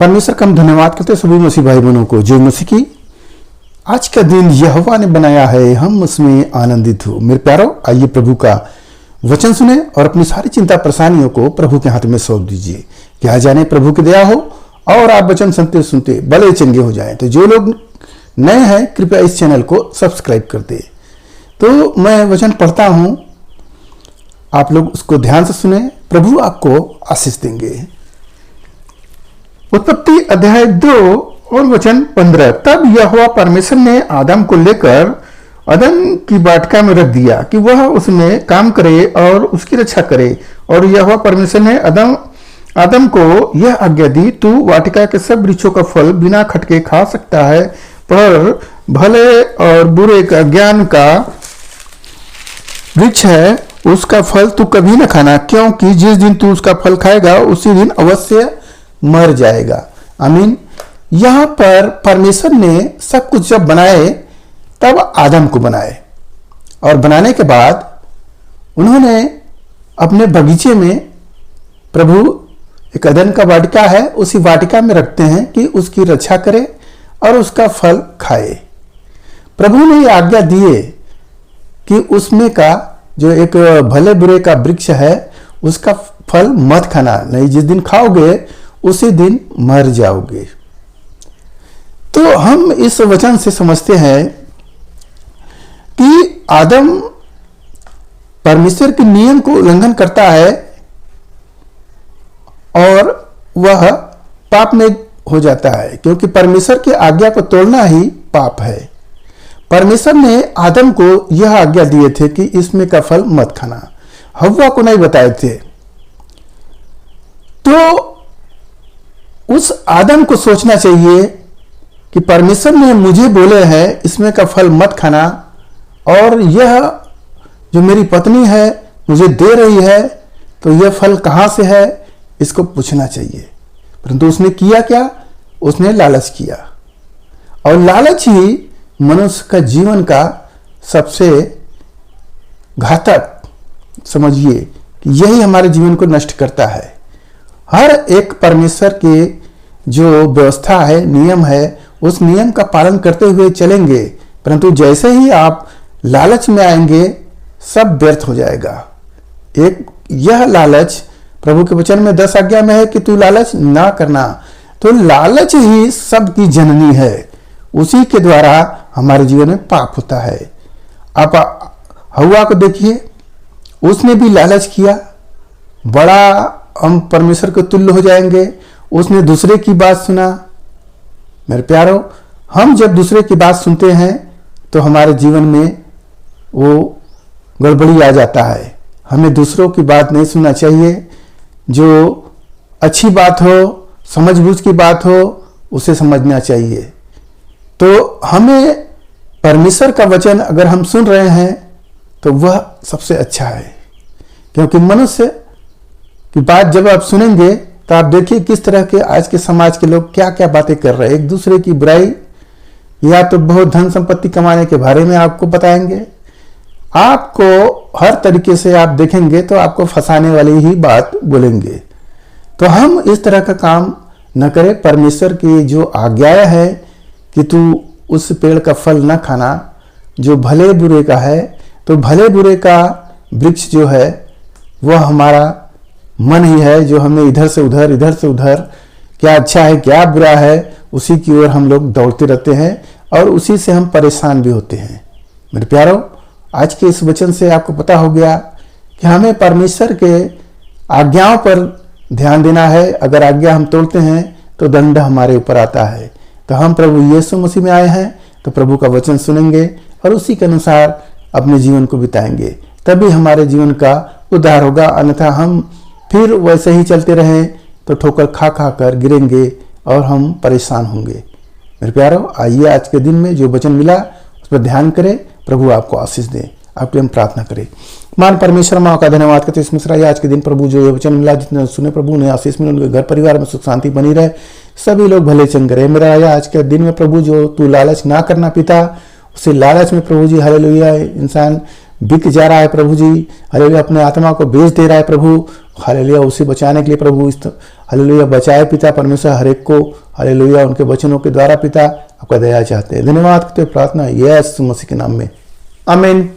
परमेश्वर का हम धन्यवाद करते हैं सभी मसीह भाई बहनों को जो मसीह की आज का दिन यहोवा ने बनाया है, हम उसमें आनंदित हो। मेरे प्यारो, आइए प्रभु का वचन सुने और अपनी सारी चिंता परेशानियों को प्रभु के हाथ में सौंप दीजिए। क्या जाने प्रभु की दया हो और आप वचन सुनते सुनते बड़े चंगे हो जाएं। तो जो लोग नए हैं कृपया इस चैनल को सब्सक्राइब कर दे। तो मैं वचन पढ़ता हूं, आप लोग उसको ध्यान से सुने, प्रभु आपको आशीष देंगे। उत्पत्ति अध्याय 2 और वचन 15। तब यहोवा परमेश्वर ने आदम को लेकर अदन की वाटिका में रख दिया कि वह उसमें काम करे और उसकी रक्षा करे। और यहोवा परमेश्वर ने आदम को यह आज्ञा दी, तू वाटिका के सब वृक्षों का फल बिना खटके खा सकता है, पर भले और बुरे का ज्ञान का वृक्ष है उसका फल तू कभी न खाना, क्योंकि जिस दिन तू उसका फल खाएगा उसी दिन अवश्य मर जाएगा। आमीन। यहां पर परमेश्वर ने सब कुछ जब बनाए तब आदम को बनाए और बनाने के बाद उन्होंने अपने बगीचे में, प्रभु एक अदन का वाटिका है, उसी वाटिका में रखते हैं कि उसकी रक्षा करे और उसका फल खाए। प्रभु ने यह आज्ञा दिए कि उसमें का जो एक भले बुरे का वृक्ष है उसका फल मत खाना, नहीं जिस दिन खाओगे उसी दिन मर जाओगे। तो हम इस वचन से समझते हैं कि आदम परमेश्वर के नियम को उल्लंघन करता है और वह पाप में हो जाता है, क्योंकि परमेश्वर की आज्ञा को तोड़ना ही पाप है। परमेश्वर ने आदम को यह आज्ञा दिए थे कि इसमें का फल मत खाना, हव्वा को नहीं बताए थे। तो उस आदम को सोचना चाहिए कि परमेश्वर ने मुझे बोले हैं इसमें का फल मत खाना, और यह जो मेरी पत्नी है मुझे दे रही है तो यह फल कहां से है, इसको पूछना चाहिए। परंतु उसने किया क्या? उसने लालच किया, और लालच ही मनुष्य का जीवन का सबसे घातक, समझिए कि यही हमारे जीवन को नष्ट करता है। हर एक परमेश्वर के जो व्यवस्था है, नियम है, उस नियम का पालन करते हुए चलेंगे, परंतु जैसे ही आप लालच में आएंगे सब व्यर्थ हो जाएगा। एक यह लालच प्रभु के वचन में 10 आज्ञा में है कि तू लालच ना करना। तो लालच ही सब की जननी है, उसी के द्वारा हमारे जीवन में पाप होता है। आप हव्वा को देखिए, उसने भी लालच किया, बड़ा हम परमेश्वर के तुल्य हो जाएंगे, उसने दूसरे की बात सुना। मेरे प्यारो, हम जब दूसरे की बात सुनते हैं तो हमारे जीवन में वो गड़बड़ी आ जाता है। हमें दूसरों की बात नहीं सुनना चाहिए, जो अच्छी बात हो, समझबूझ की बात हो, उसे समझना चाहिए। तो हमें परमेश्वर का वचन अगर हम सुन रहे हैं तो वह सबसे अच्छा है, क्योंकि मनुष्य की बात जब आप सुनेंगे तो आप देखिए किस तरह के आज के समाज के लोग क्या क्या बातें कर रहे हैं। एक दूसरे की बुराई, या तो बहुत धन संपत्ति कमाने के बारे में आपको बताएंगे, आपको हर तरीके से आप देखेंगे तो आपको फंसाने वाली ही बात बोलेंगे। तो हम इस तरह का काम न करें। परमेश्वर की जो आज्ञाएं है कि तू उस पेड़ का फल न खाना जो भले बुरे का है, तो भले बुरे का वृक्ष जो है वह हमारा मन ही है, जो हमें इधर से उधर क्या अच्छा है क्या बुरा है उसी की ओर हम लोग दौड़ते रहते हैं और उसी से हम परेशान भी होते हैं। मेरे प्यारो, आज के इस वचन से आपको पता हो गया कि हमें परमेश्वर के आज्ञाओं पर ध्यान देना है। अगर आज्ञा हम तोड़ते हैं तो दंड हमारे ऊपर आता है। तो हम प्रभु यीशु मसीह में आए हैं तो प्रभु का वचन सुनेंगे और उसी के अनुसार अपने जीवन को बिताएंगे, तभी हमारे जीवन का उद्धार होगा। अन्यथा हम फिर वैसे ही चलते रहें तो ठोकर खा खा कर गिरेंगे और हम परेशान होंगे। मेरे प्यारो, आइए आज के दिन में जो वचन मिला उस पर ध्यान करें। प्रभु आपको आशीष दें। आपके हम प्रार्थना करें। मान परमेश्वर माँ का धन्यवाद करते इसमें सराय आज के दिन प्रभु जो ये वचन मिला, जितने सुने प्रभु ने आशीष मिले, उनके घर परिवार में सुख शांति बनी रहे, सभी लोग भले चंगे रहे। मेरा राजा आज के दिन में प्रभु जो तू लालच ना करना पिता, उसे लालच में प्रभु जी हालेलुया इंसान बिक जा रहा है प्रभु जी, हालेलुया अपने आत्मा को बेच दे रहा है प्रभु, हालेलुया उसे बचाने के लिए प्रभु इस हालेलुया। बचाए पिता परमेश्वर हर एक को, हालेलुया, उनके वचनों के द्वारा पिता आपका दया चाहते हैं। धन्यवाद करते प्रार्थना यीशु मसीह के नाम में, आमीन।